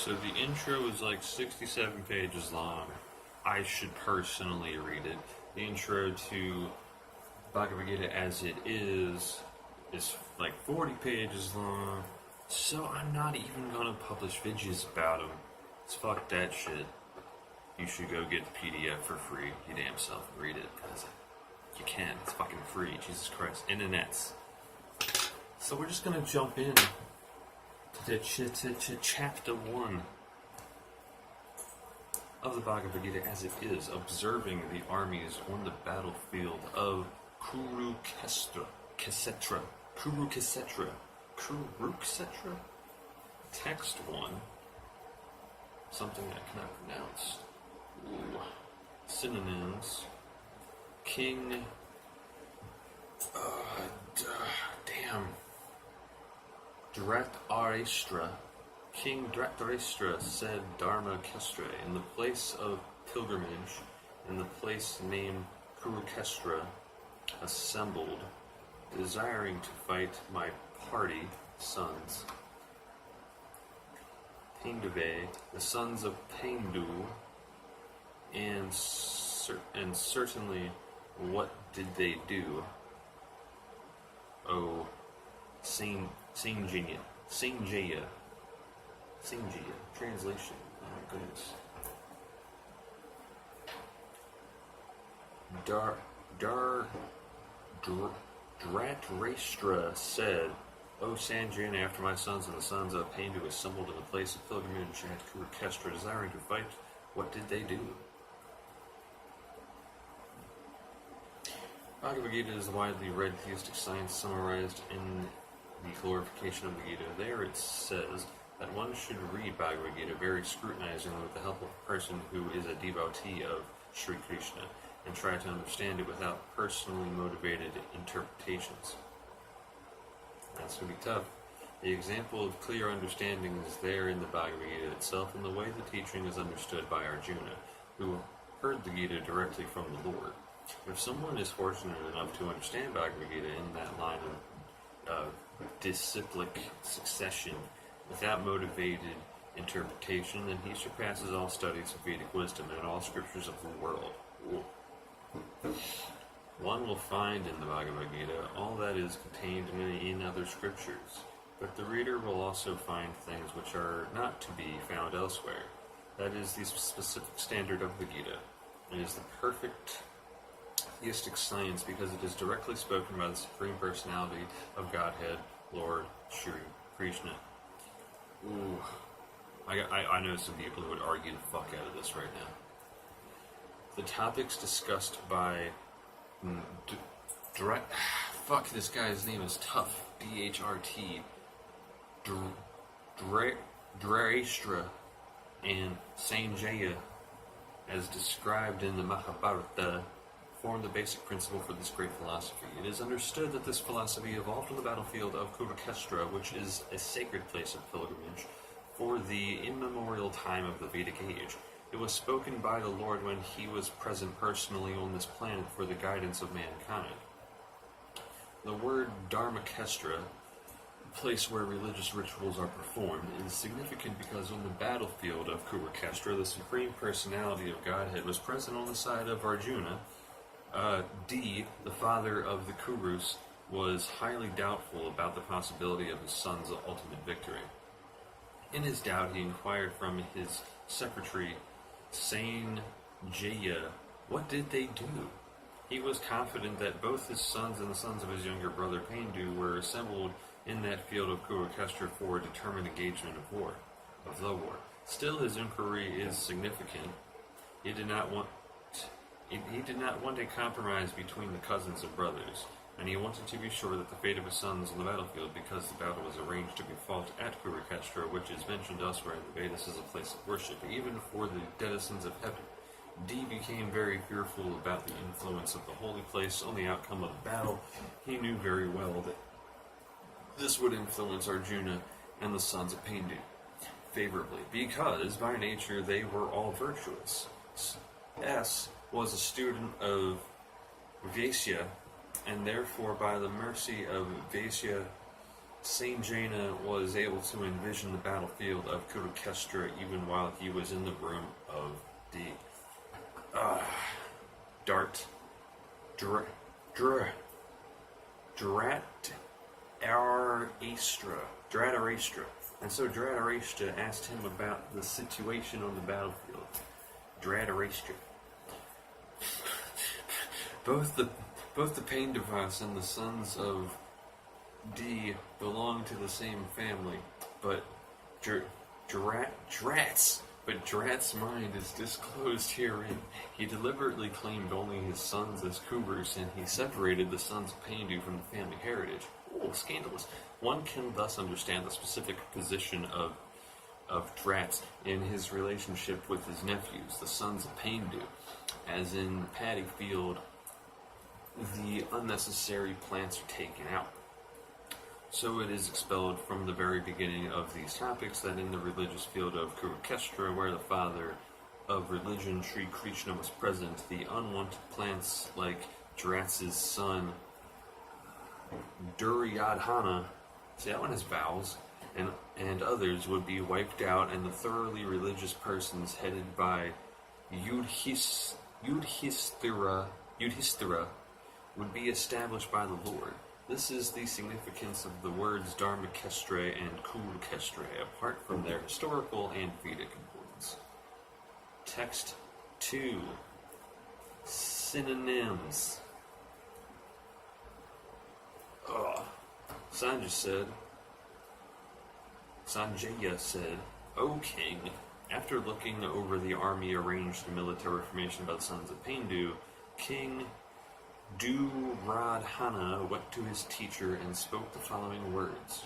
So the intro is like 67 pages long. I should personally read it. The intro to Bhagavad Gita as it is like 40 pages long. So I'm not even gonna publish videos about them. Fuck that shit. You should go get the PDF for free. You damn self and read it, because you can. It's fucking free. Jesus Christ. Internets. So we're just gonna jump in to chapter 1 of the Bhagavad Gita as it is, observing the armies on the battlefield of Kurukshetra. Text 1. Something I cannot pronounce. Ooh. Synonyms. King. Damn. Dhritarashtra. King Dhritarashtra said Dharma Kestra in the place of pilgrimage, in the place named Kurukshetra, assembled, desiring to fight my party sons. Pandave, the sons of Pandu, and certainly what did they do? Oh, Sanjaya. Translation. Oh my goodness. Dhritarashtra said, O Sanjaya, after my sons and the sons of Pandu assembled in the place of pilgrimage at Kurukshetra, desiring to fight, what did they do? Bhagavad Gita is the widely read theistic science summarized in the glorification of the Gita. There it says that one should read Bhagavad Gita very scrutinizingly with the help of a person who is a devotee of Sri Krishna, and try to understand it without personally motivated interpretations. That's going to be tough. The example of clear understanding is there in the Bhagavad Gita itself, in the way the teaching is understood by Arjuna, who heard the Gita directly from the Lord. If someone is fortunate enough to understand Bhagavad Gita in that line of disciplic succession, without motivated interpretation, then he surpasses all studies of Vedic wisdom and all scriptures of the world. One will find in the Bhagavad Gita all that is contained in other scriptures, but the reader will also find things which are not to be found elsewhere. That is the specific standard of the Gita. It is the perfect theistic science because it is directly spoken by the Supreme Personality of Godhead, Lord Shri Krishna. Ooh. I know some people who would argue the fuck out of this right now. The topics discussed by fuck, this guy's name is tough. D-H-R-T. Dhritarashtra and Sanjaya, as described in the Mahabharata, form the basic principle for this great philosophy. It is understood that this philosophy evolved on the battlefield of Kurukshetra, which is a sacred place of pilgrimage, for the immemorial time of the Vedic age. It was spoken by the Lord when he was present personally on this planet for the guidance of mankind. The word Dharmakestra, the place where religious rituals are performed, is significant because on the battlefield of Kurukshetra, the Supreme Personality of Godhead was present on the side of Arjuna. D, the father of the Kurus, was highly doubtful about the possibility of his son's ultimate victory. In his doubt, he inquired from his secretary, Sanjaya, what did they do? He was confident that both his sons and the sons of his younger brother Pandu were assembled in that field of Kurukshetra for a determined engagement of the war. Still, his inquiry is significant. He did not want a compromise between the cousins and brothers, and he wanted to be sure that the fate of his sons on the battlefield, because the battle was arranged to be fought at Kurukshetra, which is mentioned elsewhere in the Vedas as a place of worship, even for the denizens of heaven. D became very fearful about the influence of the holy place on the outcome of the battle. He knew very well that this would influence Arjuna and the sons of Pandu favorably, because by nature they were all virtuous. S was a student of Vaisya, and therefore by the mercy of Vaisya Saint Jaina was able to envision the battlefield of Kurukshetra even while he was in the room of the Drat Araistra. And so Drat Araistra asked him about the situation on the battlefield. Drat Araistra. Both the Pandavas and the sons of D belong to the same family, but Drat's mind is disclosed herein. He deliberately claimed only his sons as Kubrus, and he separated the sons of Pandu from the family heritage. Oh, scandalous. One can thus understand the specific position of Drat in his relationship with his nephews, the sons of Pandu. As in the paddy field, the unnecessary plants are taken out. So it is expelled from the very beginning of these topics that in the religious field of Kurukshetra, where the father of religion, Sri Krishna, was present, the unwanted plants like Drat's son, Duryodhana, see that one has vowels, and others would be wiped out, and the thoroughly religious persons headed by Yudhishthira would be established by the Lord. This is the significance of the words Dharmakestra and Kurukshetra, apart from their historical and Vedic importance. Text 2. Synonyms. Sanjaya said, O king, after looking over the army arranged in military formation by the sons of Pandu, King Duryodhana went to his teacher and spoke the following words.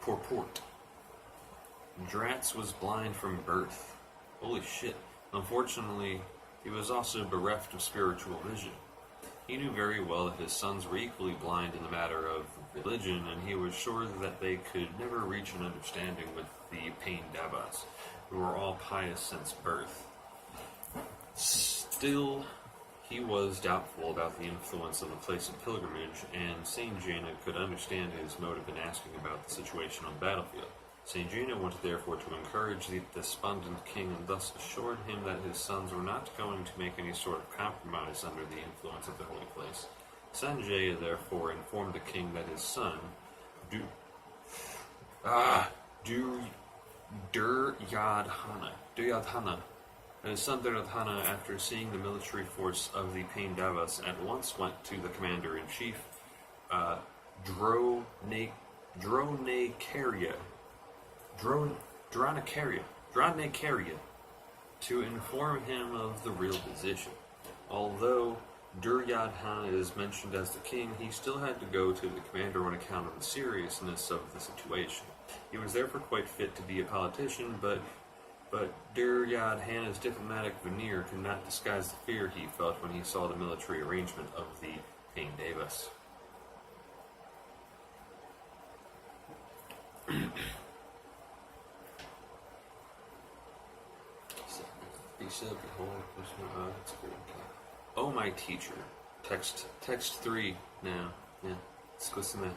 Purport. Drat was blind from birth. Holy shit. Unfortunately, he was also bereft of spiritual vision. He knew very well that his sons were equally blind in the matter of religion, and he was sure that they could never reach an understanding with the Pandavas, who were all pious since birth. Still, he was doubtful about the influence of the place of pilgrimage, and Saint Jaina could understand his motive in asking about the situation on the battlefield. Saint Jaina wanted therefore to encourage the despondent king, and thus assured him that his sons were not going to make any sort of compromise under the influence of the holy place. Sanjaya therefore informed the king that his son, Duryodhana, and his son Duryodhana, after seeing the military force of the Pandavas, at once went to the commander-in-chief, Dronacarya, to inform him of the real position. Although Duryodhana is mentioned as the king, he still had to go to the commander on account of the seriousness of the situation. He was therefore quite fit to be a politician, but Duryodhana's diplomatic veneer could not disguise the fear he felt when he saw the military arrangement of the Pandavas. O my teacher, text 3 now. Yeah, let's go to that.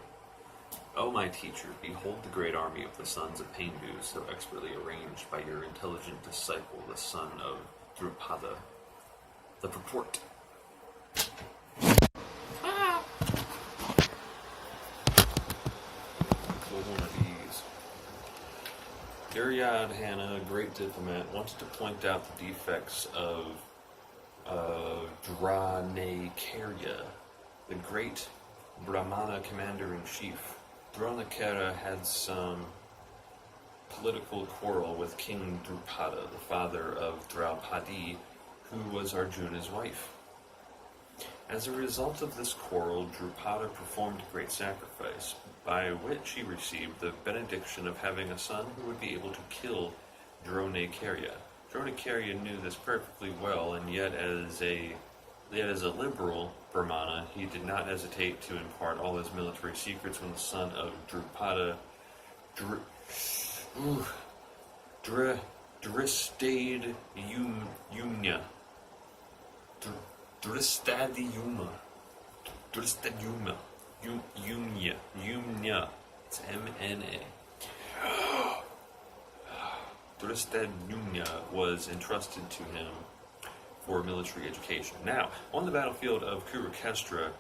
O my teacher, behold the great army of the sons of Pandu, so expertly arranged by your intelligent disciple, the son of Drupada. The purport. One of these. Duryodhana, a great diplomat, wanted to point out the defects of Dronacarya, the great Brahmana commander-in-chief. Dronacarya had some political quarrel with King Drupada, the father of Draupadi, who was Arjuna's wife. As a result of this quarrel, Drupada performed a great sacrifice, by which he received the benediction of having a son who would be able to kill Dronacarya. Dronacarya knew this perfectly well, and yet as a liberal Brahmana, he did not hesitate to impart all his military secrets when the son of Drupada, Dristadiyuma, Drestadyumna. Yumnya. It's M-N-A. Drestadyumna was entrusted to him for military education. Now, on the battlefield of Kurukshetra,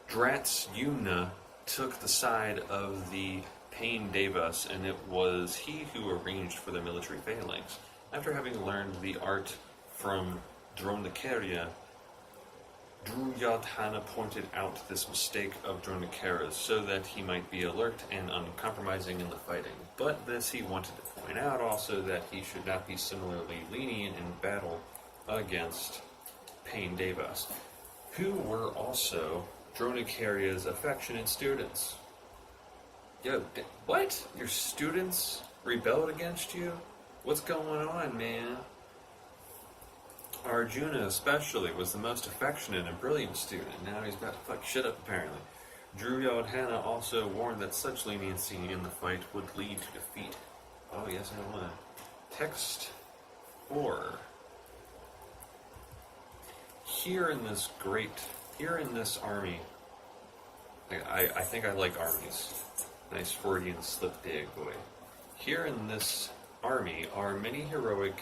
Drestadyumna took the side of the Pandavas, and it was he who arranged for the military phalanx. After having learned the art from Dronakarya, Duryodhana pointed out this mistake of Dronakara's so that he might be alert and uncompromising in the fighting. But this he wanted to point out also that he should not be similarly lenient in battle against Pandavas, who were also Dronakarya's affectionate students. Yo, what? Your students rebelled against you? What's going on, man? Arjuna especially was the most affectionate and brilliant student. Now he's about to fuck shit up, apparently. Duryodhana also warned that such leniency in the fight would lead to defeat. Oh, yes, I want. Text 4. Here in this army, I think I like armies. Nice Freudian slip dig, boy. Here in this army are many heroic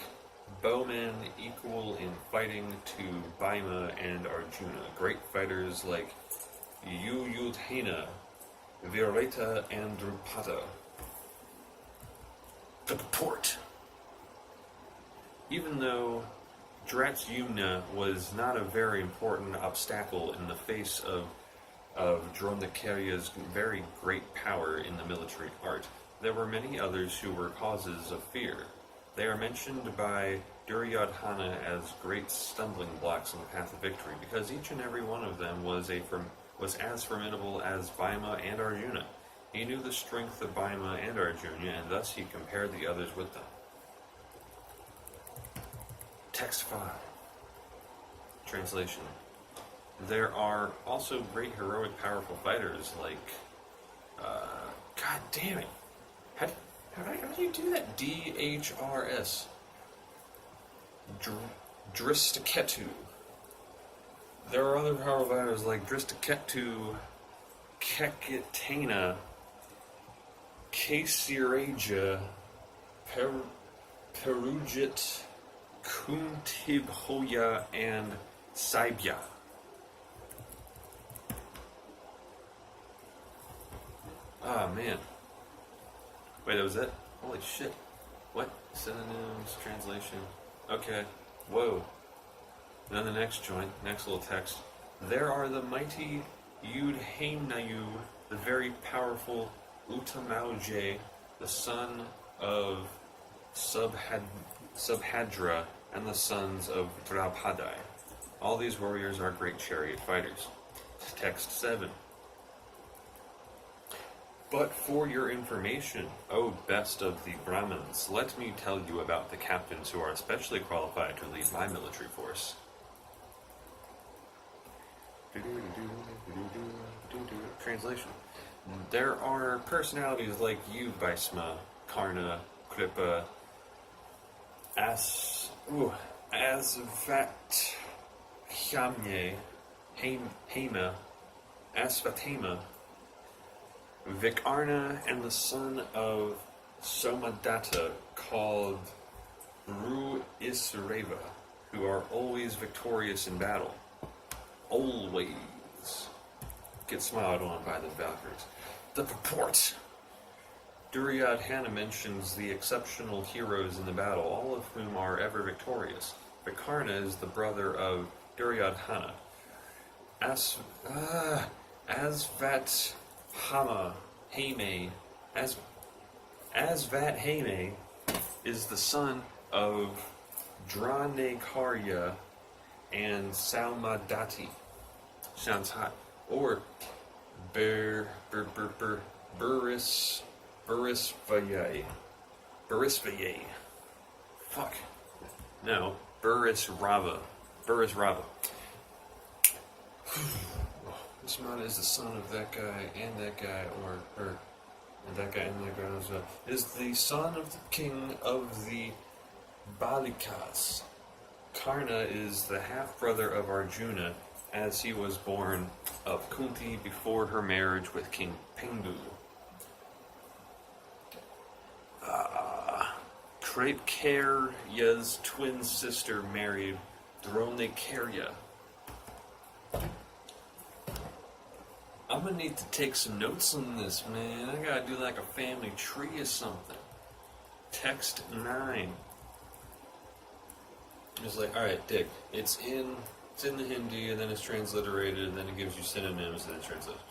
bowmen equal in fighting to Bhima and Arjuna. Great fighters like Yudhena, Virata, and Drupada. The purport. Even though Drestadyumna was not a very important obstacle in the face of Dronakarya's very great power in the military art, there were many others who were causes of fear. They are mentioned by Duryodhana as great stumbling blocks on the path of victory, because each and every one of them was as formidable as Bhima and Arjuna. He knew the strength of Bhima and Arjuna, and thus he compared the others with them. Text 5. Translation. There are also great, heroic, powerful fighters like... God damn it! How do you do that? D-H-R-S. Dristaketu. There are other powerful fighters like Dristaketu, Kekitana, Kasiraja, Perujit, Kuntibhoya, and Saibya. Ah, man. Wait, that was it? Holy shit. What? Synonyms, translation. Okay. Whoa. And then the next joint, next little text. There are the mighty Yudhaimnayu, the very powerful Uttamauja, the son of Subhadra, and the sons of Draupadai. All these warriors are great chariot fighters. Text 7. But for your information, O best of the Brahmins, let me tell you about the captains who are especially qualified to lead my military force. Translation. There are personalities like you, Bhisma, Karna, Kripa, Asvatyamye, Hema, Asvatama, Vikarna, and the son of Somadatta, called Ruisreva, who are always victorious in battle. Always. Get smiled on by the Valkyries. The purport. Duryodhana mentions the exceptional heroes in the battle, all of whom are ever victorious. Vikarna is the brother of Duryodhana. Asvathame is the son of Dronakarya and Saumadati. Sounds hot. Or Burisvaye. Fuck. No, Burisrava. This man is the son of that guy and that guy, and that guy and that guy as well. Is the son of the king of the Balikas. Karna is the half-brother of Arjuna, as he was born of Kunti before her marriage with King Pengu. Kraipkarya's twin sister married Dronaikarya. I'm gonna need to take some notes on this, man. I gotta do like a family tree or something. Text 9. It's like, alright, Dick, it's in the Hindi, and then it's transliterated, and then it gives you synonyms, and then it's translated.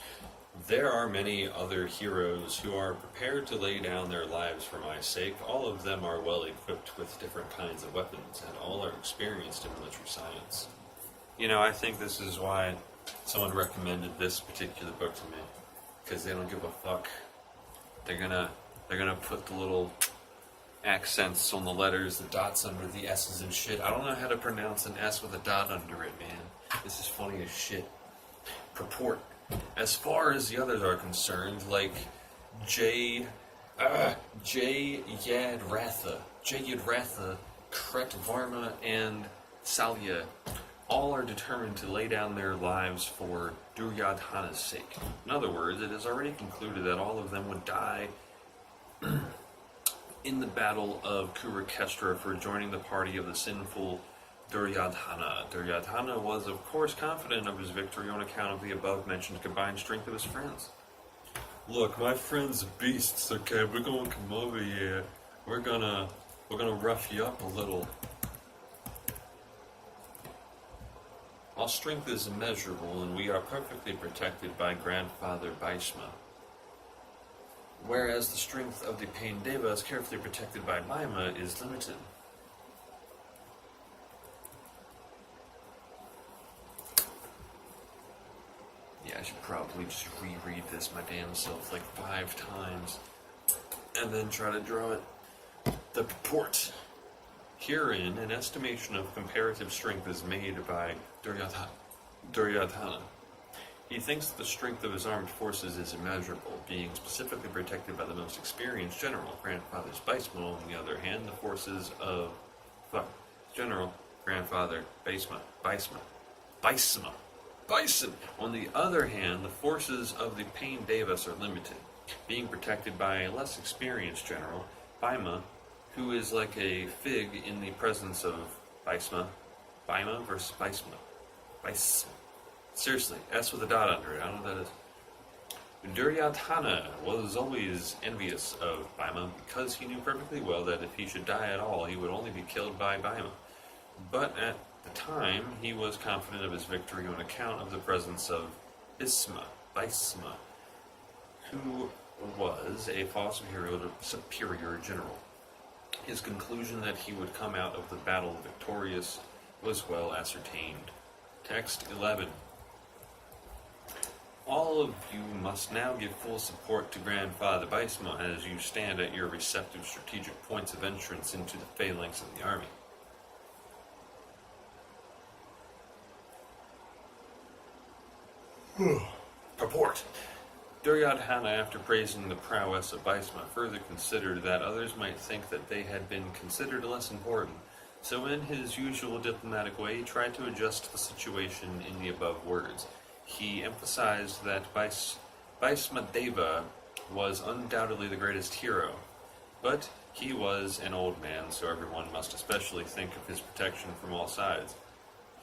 There are many other heroes who are prepared to lay down their lives for my sake. All of them are well equipped with different kinds of weapons, and all are experienced in military science. You know, I think this is why someone recommended this particular book to me, because they don't give a fuck. They're gonna put the little accents on the letters, the dots under the S's and shit. I don't know how to pronounce an S with a dot under it, man. This is funny as shit. Purport. As far as the others are concerned, like Jay Yadratha, Kret Varma, and Salya, all are determined to lay down their lives for Duryodhana's sake. In other words, it is already concluded that all of them would die in the battle of Kurukshetra for joining the party of the sinful Duryodhana. Duryodhana was, of course, confident of his victory on account of the above-mentioned combined strength of his friends. Look, my friends are beasts, okay? We're gonna come over here. We're gonna rough you up a little. Our strength is immeasurable, and we are perfectly protected by Grandfather Bhisma. Whereas the strength of the Pandavas, carefully protected by Bhima, is limited. Yeah, I should probably just reread this my damn self like 5 times, and then try to draw it. The purport. Herein, an estimation of comparative strength is made by Duryodhana. He thinks that the strength of his armed forces is immeasurable, being specifically protected by the most experienced general, Grandfather Bhisma. On the other hand, the forces of General Grandfather Bhisma. On the other hand, the forces of the Pandavas are limited, being protected by a less experienced general, Bhima, who is like a fig in the presence of Bhisma. Bhima versus Bhisma. Seriously, S with a dot under it. I don't know what that is. Duryodhana was always envious of Bhima because he knew perfectly well that if he should die at all, he would only be killed by Bhima. But at the time, he was confident of his victory on account of the presence of Bhisma, who was a far superior general. His conclusion that he would come out of the battle victorious was well ascertained. Text 11. All of you must now give full support to Grandfather Bhisma as you stand at your receptive strategic points of entrance into the phalanx of the army. Purport. Duryodhana, after praising the prowess of Bhisma, further considered that others might think that they had been considered less important. So in his usual diplomatic way, he tried to adjust the situation in the above words. He emphasized that Bhisma Deva was undoubtedly the greatest hero, but he was an old man, so everyone must especially think of his protection from all sides.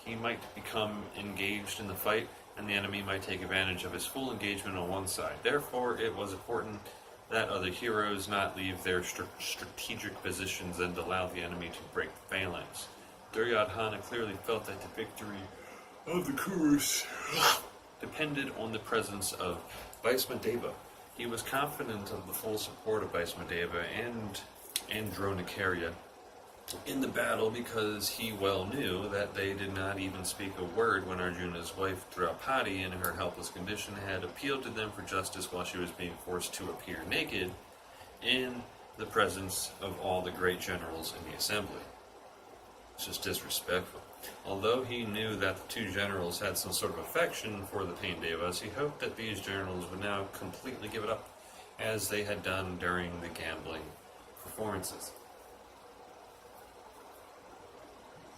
He might become engaged in the fight, and the enemy might take advantage of his full engagement on one side. Therefore, it was important that other heroes not leave their strategic positions and allow the enemy to break the phalanx. Duryodhana clearly felt that the victory of the Kurus depended on the presence of Bhisma Deva. He was confident of the full support of Bhisma Deva and Dronaikarya in the battle because he well knew that they did not even speak a word when Arjuna's wife Draupadi, in her helpless condition, had appealed to them for justice while she was being forced to appear naked in the presence of all the great generals in the assembly. It's just disrespectful. Although he knew that the two generals had some sort of affection for the Pandavas, he hoped that these generals would now completely give it up, as they had done during the gambling performances.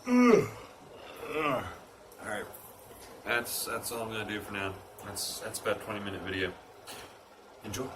Alright. That's all I'm gonna do for now. That's about a 20-minute video. Enjoy.